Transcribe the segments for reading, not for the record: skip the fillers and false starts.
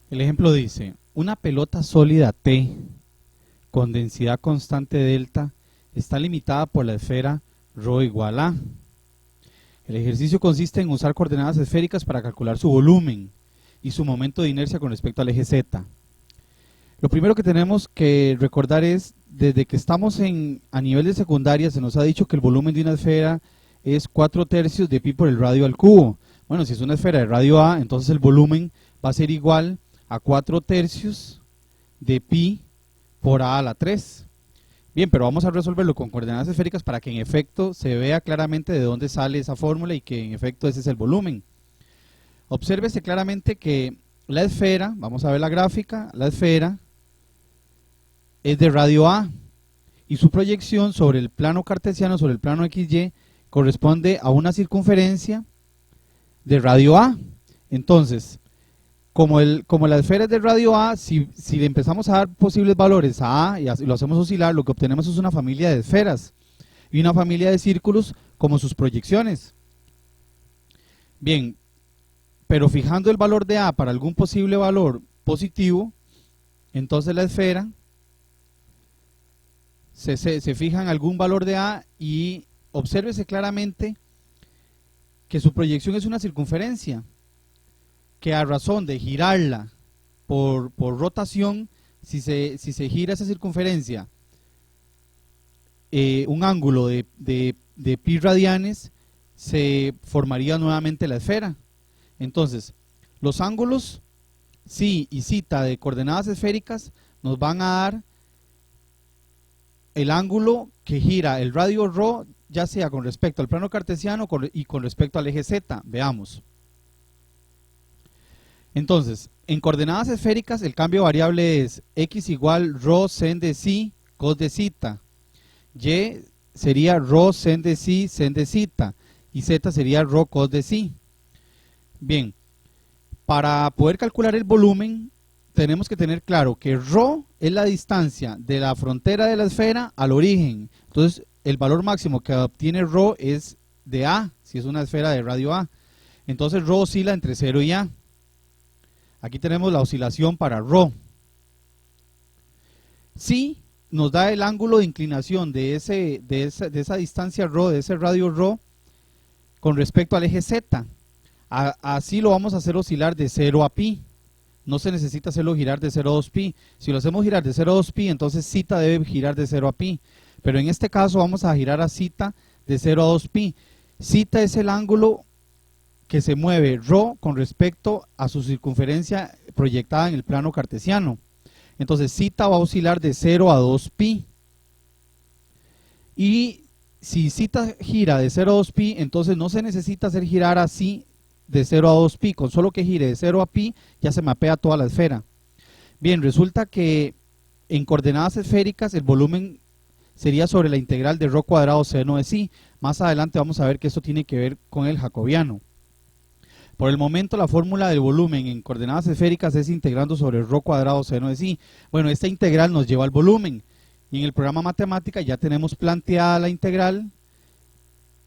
El ejemplo dice, una pelota sólida T con densidad constante delta está limitada por la esfera ρ igual a. El ejercicio consiste en usar coordenadas esféricas para calcular su volumen y su momento de inercia con respecto al eje Z. Lo primero que tenemos que recordar es, desde que estamos a nivel de secundaria, se nos ha dicho que el volumen de una esfera es 4/3 de pi por el radio al cubo. Bueno, si es una esfera de radio A, entonces el volumen va a ser igual a 4/3 de pi por a la 3. Bien, pero vamos a resolverlo con coordenadas esféricas para que en efecto se vea claramente de dónde sale esa fórmula y que en efecto ese es el volumen. Obsérvese claramente que la esfera, vamos a ver la gráfica, la esfera es de radio A y su proyección sobre el plano cartesiano, sobre el plano XY, corresponde a una circunferencia de radio A. Entonces, como la esfera es de radio A, si le empezamos a dar posibles valores a A y lo hacemos oscilar, lo que obtenemos es una familia de esferas y una familia de círculos como sus proyecciones. Bien, pero fijando el valor de A para algún posible valor positivo, entonces la esfera se fija en algún valor de A y obsérvese claramente que su proyección es una circunferencia, que a razón de girarla por rotación, si se gira esa circunferencia un ángulo de pi radianes, se formaría nuevamente la esfera. Entonces, los ángulos psi y zeta de coordenadas esféricas nos van a dar el ángulo que gira el radio ρ, ya sea con respecto al plano cartesiano y con respecto al eje Z. Veamos. Entonces, en coordenadas esféricas el cambio variable es x igual ρ sen de psi cos de zeta, y sería ρ sen de psi sen de zeta y z sería ρ cos de psi. Bien, para poder calcular el volumen tenemos que tener claro que ρ es la distancia de la frontera de la esfera al origen. Entonces el valor máximo que obtiene ρ es de A, si es una esfera de radio A. Entonces ρ oscila entre 0 y A. Aquí tenemos la oscilación para ρ. Si nos da el ángulo de inclinación de esa distancia ρ, de ese radio ρ, con respecto al eje Z. Así lo vamos a hacer oscilar de 0 a pi. No se necesita hacerlo girar de 0 a 2 pi. Si lo hacemos girar de 0 a 2 pi, entonces zeta debe girar de 0 a pi. Pero en este caso vamos a girar a zeta de 0 a 2 pi. Zeta es el ángulo que se mueve ρ con respecto a su circunferencia proyectada en el plano cartesiano. Entonces zeta va a oscilar de 0 a 2 pi. Y si zeta gira de 0 a 2 pi, entonces no se necesita hacer girar así de 0 a 2 pi, con solo que gire de 0 a pi ya se mapea toda la esfera. Bien, resulta que en coordenadas esféricas el volumen sería sobre la integral de ρ cuadrado seno de psi. Más adelante vamos a ver que esto tiene que ver con el jacobiano. Por el momento la fórmula del volumen en coordenadas esféricas es integrando sobre ρ cuadrado seno de psi. Bueno, esta integral nos lleva al volumen y en el programa matemática ya tenemos planteada la integral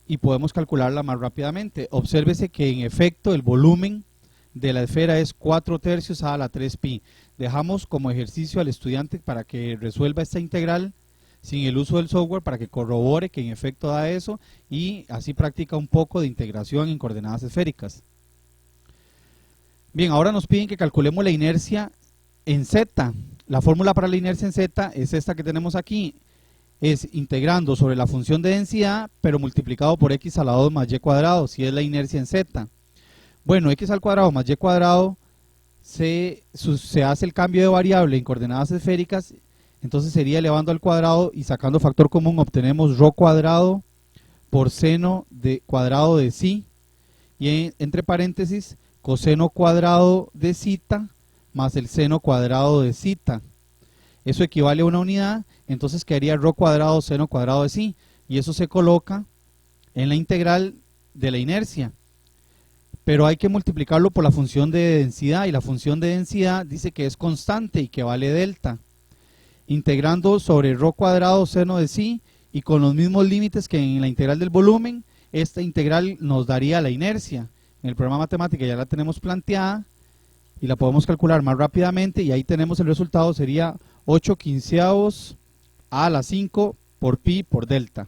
y podemos calcularla más rápidamente. Obsérvese que en efecto el volumen de la esfera es 4/3 a la 3 pi. Dejamos como ejercicio al estudiante para que resuelva esta integral sin el uso del software, para que corrobore que en efecto da eso y así practica un poco de integración en coordenadas esféricas. Bien, ahora nos piden que calculemos la inercia en Z. La fórmula para la inercia en Z es esta que tenemos aquí. Es integrando sobre la función de densidad, pero multiplicado por x a la 2 más y cuadrado, si es la inercia en Z. Bueno, x al cuadrado más y cuadrado, se hace el cambio de variable en coordenadas esféricas, entonces sería elevando al cuadrado y sacando factor común obtenemos ρ cuadrado por seno cuadrado de psi, y entre paréntesis, coseno cuadrado de zeta más el seno cuadrado de zeta. Eso equivale a una unidad, entonces quedaría ρ cuadrado seno cuadrado de psi, y eso se coloca en la integral de la inercia. Pero hay que multiplicarlo por la función de densidad, y la función de densidad dice que es constante y que vale delta. Integrando sobre ρ cuadrado seno de psi y con los mismos límites que en la integral del volumen, esta integral nos daría la inercia. En el programa matemática ya la tenemos planteada y la podemos calcular más rápidamente, y ahí tenemos el resultado, sería 8 quinceavos a la 5 por pi por delta.